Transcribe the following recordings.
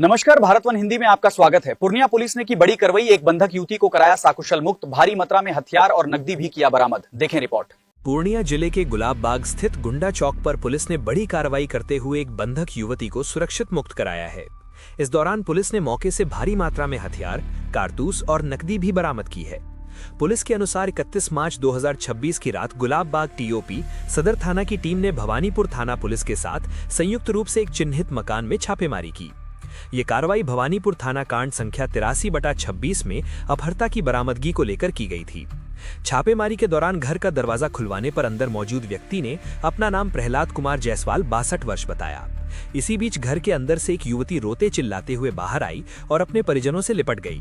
नमस्कार, भारत वन हिंदी में आपका स्वागत है। पूर्णिया पुलिस ने की बड़ी कार्रवाई, एक बंधक युवती को कराया साकुशल मुक्त, भारी मात्रा में हथियार और नकदी भी किया बरामद। देखें रिपोर्ट। पूर्णिया जिले के गुलाब बाग स्थित गुंडा चौक पर पुलिस ने बड़ी कार्रवाई करते हुए एक बंधक युवती को सुरक्षित मुक्त कराया है। इस दौरान पुलिस ने मौके से भारी मात्रा में हथियार, कारतूस और नकदी भी बरामद की है। पुलिस के अनुसार 31 मार्च 2026 की रात गुलाब बाग टीओपी सदर थाना की टीम ने भवानीपुर थाना पुलिस के साथ संयुक्त रूप से एक चिन्हित मकान में छापेमारी की। ये कार्रवाई भवानीपुर थाना कांड संख्या 83/26 में अपहर्ता की बरामदगी को लेकर की गई थी। छापेमारी के दौरान घर का दरवाजा खुलवाने पर अंदर मौजूद व्यक्ति ने अपना नाम प्रहलाद कुमार जायसवाल 62 वर्ष बताया। इसी बीच घर के अंदर से एक युवती रोते चिल्लाते हुए बाहर आई और अपने परिजनों से लिपट गई।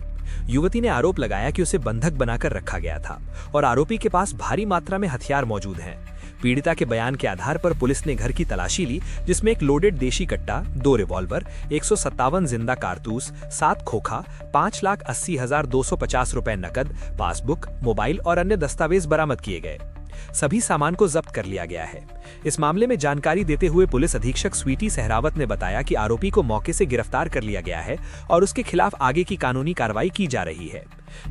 युवती ने आरोप लगाया कि उसे बंधक बनाकर रखा गया था और आरोपी के पास भारी मात्रा में हथियार मौजूद हैं। पीड़िता के बयान के आधार पर पुलिस ने घर की तलाशी ली, जिसमें एक लोडेड देशी कट्टा, 2 रिवॉल्वर, 157 जिंदा कारतूस, 7 खोखा, 5,80,250 रुपए नकद, पासबुक, मोबाइल और अन्य दस्तावेज बरामद किए गए। सभी सामान को जब्त कर लिया गया है। इस मामले में जानकारी देते हुए पुलिस अधीक्षक स्वीटी सहरावत ने बताया कि आरोपी को मौके से गिरफ्तार कर लिया गया है और उसके खिलाफ आगे की कानूनी कार्रवाई की जा रही है।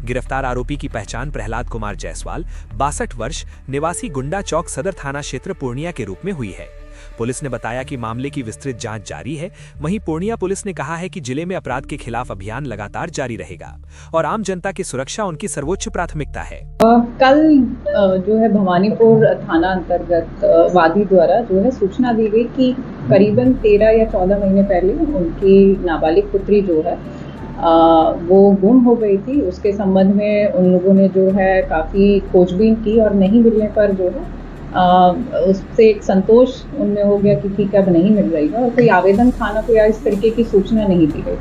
गिरफ्तार आरोपी की पहचान प्रहलाद कुमार जायसवाल 62 वर्ष निवासी गुंडा चौक सदर थाना क्षेत्र पूर्णिया के रूप में हुई है। पुलिस ने बताया कि मामले की विस्तृत जांच जारी है। वहीं पूर्णिया पुलिस ने कहा है कि जिले में अपराध के खिलाफ अभियान लगातार जारी रहेगा और आम जनता की सुरक्षा उनकी सर्वोच्च प्राथमिकता है। कल जो है भवानीपुर थाना अंतर्गत वादी द्वारा जो है सूचना दी गई कि करीबन 13 या 14 महीने पहले उनकी नाबालिग पुत्री जो है वो गुम हो गई थी। उसके संबंध में उन लोगों ने जो है काफ़ी खोजबीन की और नहीं मिलने पर जो है उससे एक संतोष उनमें हो गया कि ठीक है अब नहीं मिल रही है और कोई आवेदन थाना को या इस तरीके की सूचना नहीं दी गई।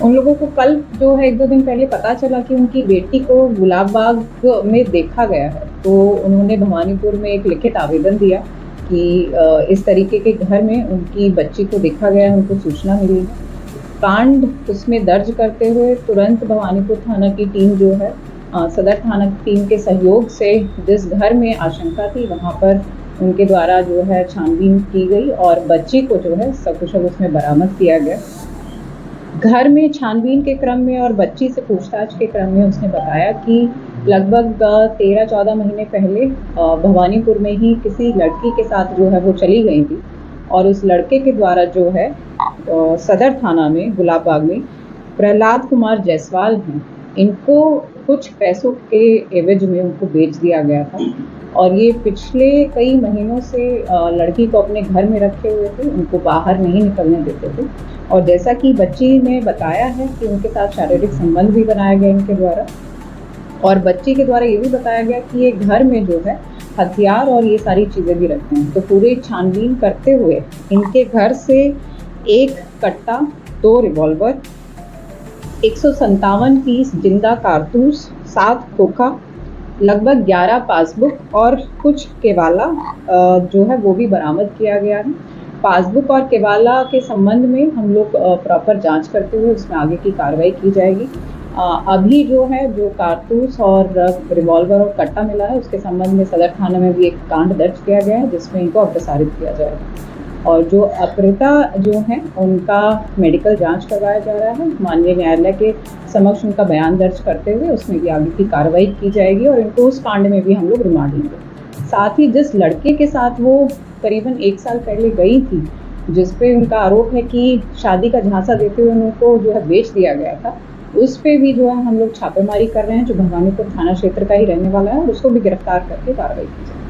उन लोगों को कल जो है 1-2 दिन पहले पता चला कि उनकी बेटी को गुलाब बाग में देखा गया है, तो उन्होंने भवानीपुर में एक लिखित आवेदन दिया कि इस तरीके के घर में उनकी बच्ची को देखा गया है, उनको सूचना मिली है। कांड उसमें दर्ज करते हुए तुरंत भवानीपुर थाना की टीम जो है सदर थाना की टीम के सहयोग से जिस घर में आशंका थी वहाँ पर उनके द्वारा जो है छानबीन की गई और बच्ची को जो है सकुशल उसमें बरामद किया गया। घर में छानबीन के क्रम में और बच्ची से पूछताछ के क्रम में उसने बताया कि लगभग 13-14 महीने पहले भवानीपुर में ही किसी लड़की के साथ जो है वो चली गई थी और उस लड़के के द्वारा जो है सदर थाना में गुलाब बाग में प्रहलाद कुमार जायसवाल हैं, इनको कुछ पैसों के एवज में उनको बेच दिया गया था और ये पिछले कई महीनों से लड़की को अपने घर में रखे हुए थे, उनको बाहर नहीं निकलने देते थे। और जैसा कि बच्ची ने बताया है कि उनके साथ शारीरिक संबंध भी बनाया गया इनके द्वारा और बच्ची के द्वारा ये भी बताया गया कि ये घर में जो है हथियार और ये सारी चीज़ें भी रखते हैं। तो पूरे छानबीन करते हुए इनके घर से 1 कट्टा, 2 रिवॉल्वर, 157 पीस जिंदा कारतूस, 7 खोखा, लगभग 11 पासबुक और कुछ केवाला जो है वो भी बरामद किया गया है। पासबुक और केवाला के संबंध में हम लोग प्रॉपर जांच करते हुए उसमें आगे की कार्रवाई की जाएगी। अभी जो है जो कारतूस और रिवॉल्वर और कट्टा मिला है उसके संबंध में सदर थाना में भी एक कांड दर्ज किया गया है जिसमें इनको अपसारित किया जाएगा और जो अपहृता जो है उनका मेडिकल जांच करवाया जा रहा है। माननीय न्यायालय के समक्ष उनका बयान दर्ज करते हुए उसमें भी आगे की कार्रवाई की जाएगी और इनको उस कांड में भी हम लोग रिमांड लेंगे। साथ ही जिस लड़के के साथ वो करीबन 1 साल पहले गई थी, जिस पे उनका आरोप है कि शादी का झांसा देते हुए उनको जो है बेच दिया गया था, उस पे भी जो है हम लोग छापेमारी कर रहे हैं, जो भवानीपुर थाना क्षेत्र का ही रहने वाला है और उसको भी गिरफ्तार करके कार्रवाई की जाएगी।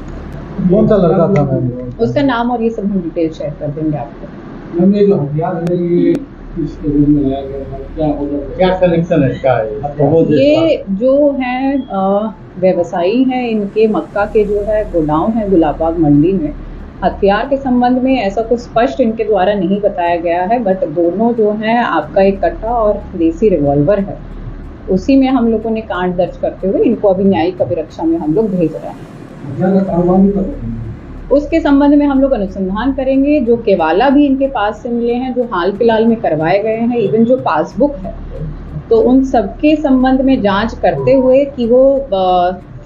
कौन सा लड़का था मैम? उसका नाम और ये सब हम डिटेल शेयर कर देंगे आपको। मैम ये जो हथियार है ये किस रूम में लाया गया है, क्या होगा, क्या कनेक्शन है इसका? ये जो है व्यवसायी हैं, इनके मक्का के जो है गोडाउन है गुलाब बाग मंडी में। हथियार के संबंध में ऐसा कुछ स्पष्ट इनके द्वारा नहीं बताया गया है, बट दोनों जो हैं आपका 1 कट्टा और देसी रिवॉल्वर है, उसी में हम लोगों ने कांड दर्ज करते हुए इनको अभी न्यायिक अभिरक्षा में हम लोग भेज रहे हैं। उसके संबंध में हम लोग अनुसंधान करेंगे। जो केवाला भी इनके पास से मिले हैं, जो हाल फिलहाल में करवाए गए हैं, इवन जो पासबुक है, तो उन सबके संबंध में जांच करते हुए कि वो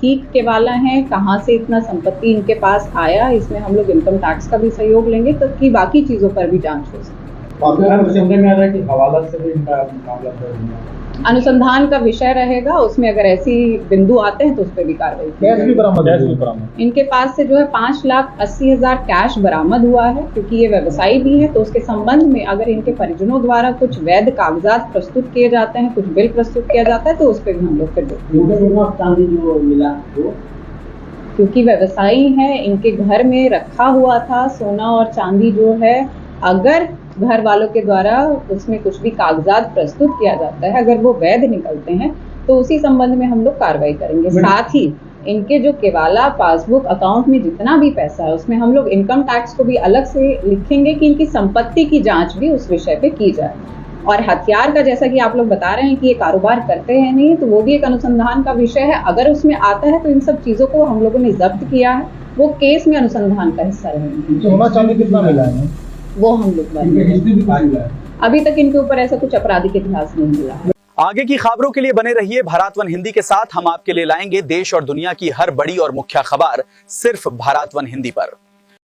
ठीक केवाला हैं, कहाँ से इतना संपत्ति इनके पास आया, इसमें हम लोग इनकम टैक्स का भी सहयोग लेंगे ताकि बाकी चीज़ों पर भी जांच हो सके। सुनने में आ रहा है कि हवाला से भी इनका मामला दर्ज हुआ। अनुसंधान का विषय रहेगा, उसमें अगर ऐसी बिंदु आते हैं तो उस पर भी कार्रवाई की कैश भी जाएगी। बरामद। इनके पास से जो है 5,80,000 कैश बरामद हुआ है, क्योंकि ये व्यवसायी भी है। तो उसके संबंध में अगर इनके परिजनों द्वारा कुछ वैध कागजात प्रस्तुत किए जाते हैं, कुछ बिल प्रस्तुत किया जाता है, तो उस पर भी हम लोग फिर चांदी जो मिला वो क्योंकि व्यवसायी है, इनके घर में रखा हुआ था सोना और चांदी जो है। अगर घर वालों के द्वारा उसमें कुछ भी कागजात प्रस्तुत किया जाता है, अगर वो वैध निकलते हैं, तो उसी संबंध में हम लोग कार्रवाई करेंगे। साथ ही इनके जो केवाला पासबुक अकाउंट में जितना भी पैसा है, उसमें हम लोग इनकम टैक्स को भी अलग से लिखेंगे कि इनकी संपत्ति की जांच भी उस विषय पे की जाए। और हथियार का, जैसा कि आप लोग बता रहे हैं कि ये कारोबार करते हैं नहीं, तो वो भी एक अनुसंधान का विषय है। अगर उसमें आता है तो इन सब चीजों को हम लोगों ने जब्त किया है, वो केस में अनुसंधान का हिस्सा रहेंगे। सोना चांदी कितना मिला है? वो हम लोग बताएंगे। अभी तक इनके ऊपर ऐसा कुछ आपराधिक इतिहास नहीं मिला है। आगे की खबरों के लिए बने रहिए भारत वन हिंदी के साथ। हम आपके लिए लाएंगे देश और दुनिया की हर बड़ी और मुख्य खबर सिर्फ भारत वन हिंदी पर।